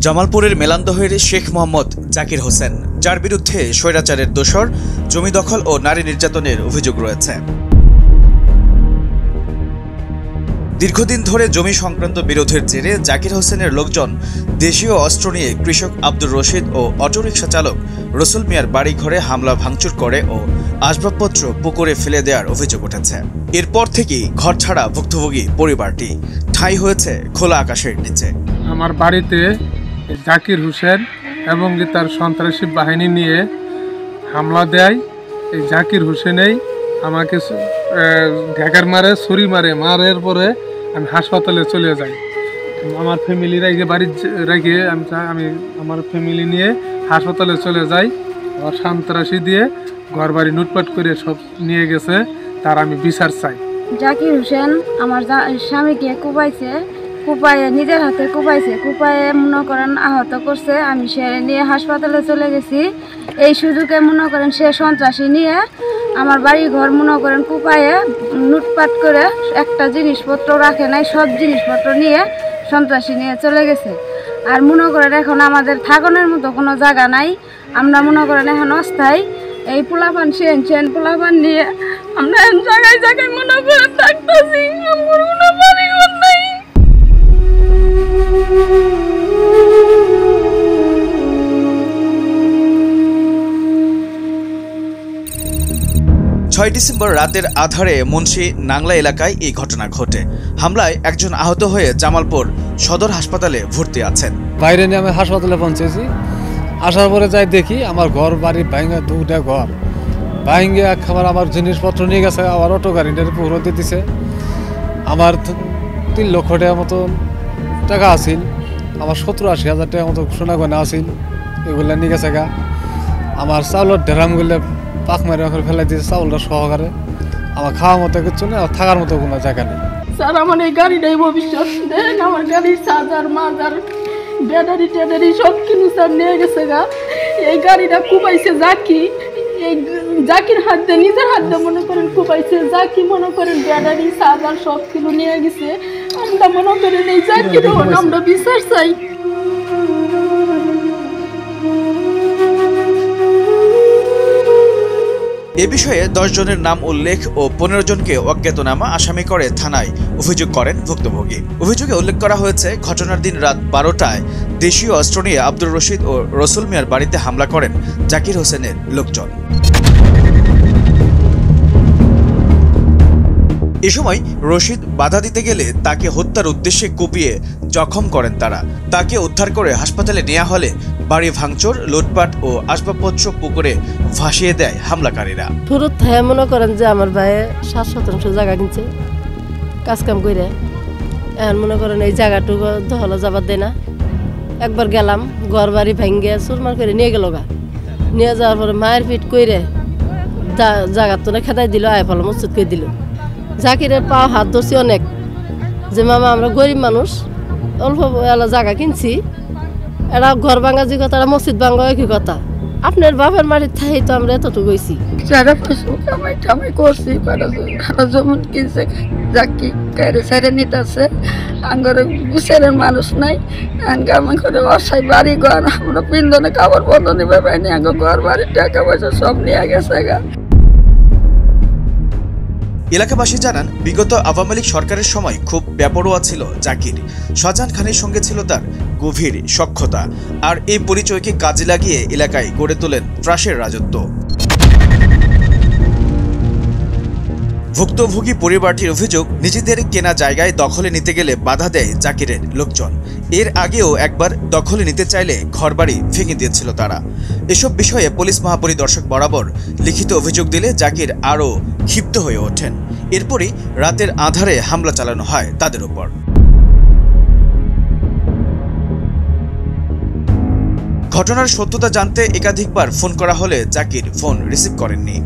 জামালপুরের মেলান্দহের শেখ মোহাম্মদ জাকির হোসেন, যার বিরুদ্ধে স্বৈরাচারের দোসর, জমি দখল ও নারী নির্যাতনের অভিযোগ রয়েছে। দীর্ঘদিন ধরে জমি সংক্রান্ত বিরোধের জেরে জাকির হোসেনের লোকজন দেশীয় অস্ত্র নিয়ে কৃষক আব্দুর রশিদ ও অটোরিকশা চালক রসুল মিয়ার বাড়িঘরে হামলা ভাঙচুর করে ও আসবাবপত্র পুকুরে ফেলে দেওয়ার অভিযোগ উঠেছে। এরপর থেকেই ঘর ছাড়া ভুক্তভোগী পরিবারটি ঠাঁই হয়েছে খোলা আকাশের নিচে। আমার বাড়িতে জাকির হোসেন এবং তার সন্ত্রাসী বাহিনী নিয়ে হামলা দেয়। এই জাকির হোসেনেই আমাকে ঢাকার মারে, ছুরি মারের পরে আমি হাসপাতালে চলে যাই। আমার ফ্যামিলি রেখে বাড়ি রেখে আমি আমার ফ্যামিলি নিয়ে হাসপাতালে চলে যাই। আর সন্ত্রাসী দিয়ে ঘর বাড়ি লুটপাট করে সব নিয়ে গেছে, তার আমি বিচার চাই। জাকির হোসেন আমার স্বামীকে কুপাইয়ে নিজের হাতে কুপাইয়ে মনে করেন আহত করছে। আমি সে নিয়ে হাসপাতালে চলে গেছি। এই সুযোগে মনে করেন সে সন্ত্রাসী নিয়ে আমার বাড়ি ঘর মনে করেন কুপাইয়ে লুটপাট করে একটা জিনিসপত্র রাখে নাই, সব জিনিসপত্র নিয়ে সন্ত্রাসী নিয়ে চলে গেছে। আর মনে করেন এখন আমাদের থাকানোর মতো কোনো জায়গা নাই। আমরা মনে করেন এখন অস্থায়ী এই পোলাপান সেন পোলাপান নিয়ে আমরা জায়গায় জায়গায় মনে করেন থাকতেছি। আমার কোনো বাড়ি ঘর নাই। 6 ডিসেম্বর রাতের আধারে মুন্সি নাংলা এলাকায় এই ঘটনা ঘটে। হামলায় একজন আহত হয়ে জামালপুর সদর হাসপাতালে ভর্তি আছেন। বাইরে নিয়ে আমি হাসপাতালে পৌঁছেছি। আসার পরে যাই দেখি আমার ঘর বাড়ি ভাঙা, 2টা ঘর ভাঙে একবার আমার জিনিসপত্র নিয়ে গেছে। আবার অটো গাড়িটার পুরো দিয়ে দিছে। আমার 3 লক্ষ টাকার মতো টাকা আছিল, আমার 70-80 হাজার টাকার মতো সোনা গয়না আছিল, এগুলো নিয়ে গেছে গা। আমার চাউলের ড্রামগুলো পাক মারি ওখানে ফেলাই দিয়েছে, চাউলটা সহকারে। আমার খাওয়ার মতো কিছু নেই, আর থাকার মতো কোনো জায়গা নেই। স্যার আমার এই গাড়িটাই ভবিষ্যৎ। দেন আমার গাড়ির চার্জার মাজার ব্যাটারি ট্যাটারি সব কিছু স্যার নিয়ে গেছে গা। এই গাড়িটা কুপাইছে জাকি, এই জাকির হাত দিয়ে নিজের হাত দিয়ে মনে করেন কুপাইছে জাকি, মনে করেন ব্যাটারি চার্জার সব কিছু নিয়ে গেছে। আমরা মনে করেন এই জাকির আমরা বিচার চাই। এ বিষয়ে 10 জনের নাম উল্লেখ ও 15 জনকে অজ্ঞাতনামা আসামি করে থানায় অভিযোগ করেন ভুক্তভোগী। অভিযোগে উল্লেখ করা হয়েছে, ঘটনার দিন রাত 12টায় দেশীয় অস্ত্র নিয়ে আব্দুর রশিদ ও রসুল মিয়ার বাড়িতে হামলা করেন জাকির হোসেনের লোকজন। এ সময় রশিদ বাধা দিতে গেলে তাকে হত্যার উদ্দেশ্যে কুপিয়ে জখম করেন তারা। তাকে উদ্ধার করে হাসপাতালে নেওয়া হলে বাড়ি ভাঙচুর, লুটপাট ও আসবাবপত্র পুকুরে ভাসিয়ে দেয় হামলাকারীরা। শুরুর থেকে মনে করেন যে আমার ভাইয়ে 7 জায়গা কিনছে কাজ কাম করে। এখন মনে করেন এই জায়গাটুকু দখলে যাবার দেয় না। একবার গেলাম, ঘর বাড়ি ভাঙ্গে চুরমার করে নিয়ে গেল গা। নিয়ে যাওয়ার পরে মায়ের পিট করে জায়গার তো খেদাই দিল, আয় ফল মসজিদ করে দিল। জাকিরের পা হাত ধরছি অনেক, যে মামা আমরা গরিব মানুষ, অল্প জায়গা কিনছি, এরা ঘর ভাঙা যে কথা, মসজিদ ভাঙা একই কথা। আপনার বাপের বাড়ির থাই তো আমরা এতটুকু গেছি। যারা পশু কামাই করছি, যেমন কিনছে জাকি কারে সাইরে নিতেছে। আঙ্গর গুছের মানুষ নাই, আমি করে অসাই বাড়ি ঘর, আমরা পিন্ধনে খাবার বন্ধ নিবে পাইনি। আঙ্গ ঘর বাড়ির টাকা পয়সা সব নিয়ে গেছে গা। এলাকাবাসী জানান, বিগত আওয়ামী লীগ সরকারের সময় খুব বেপরোয়া ছিল জাকির। শাহজাহান খানের সঙ্গে ছিল তার গভীর সখ্যতা, আর এই পরিচয়কে কাজে লাগিয়ে এলাকায় গড়ে তোলেন ত্রাসের রাজত্ব। ভুক্তভোগী পরিবারটির অভিযোগ, নিজেদের কেনা জায়গায় দখলে নিতে গেলে বাধা দেয় জাকিরের লোকজন। এর আগেও একবার দখলে নিতে চাইলে ঘরবাড়ি ভেঙে দিয়েছিল তারা। এসব বিষয়ে পুলিশ মহাপরিদর্শক বরাবর লিখিত অভিযোগ দিলে জাকির আরও ক্ষিপ্ত হয়ে ওঠেন। এরপরই রাতের আঁধারে হামলা চালানো হয় তাদের উপর। ঘটনার সত্যতা জানতে একাধিকবার ফোন করা হলে জাকির ফোন রিসিভ করেননি।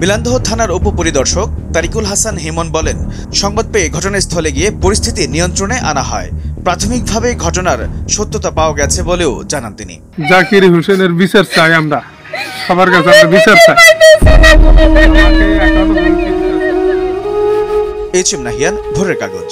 মিলান্দহ থানার উপপরিদর্শক তারিকুল হাসান হিমন বলেন, সংবাদ পেয়ে ঘটনাস্থলে গিয়ে পরিস্থিতি নিয়ন্ত্রণে আনা হয়। প্রাথমিকভাবে ঘটনার সত্যতা পাওয়া গেছে বলেও জানান তিনি। জাকির হোসেনের বিচার চাই, আমরা সবার কাছে আমরা বিচার চাই। এইচ এম নাহিয়ান, ভোরের কাগজ।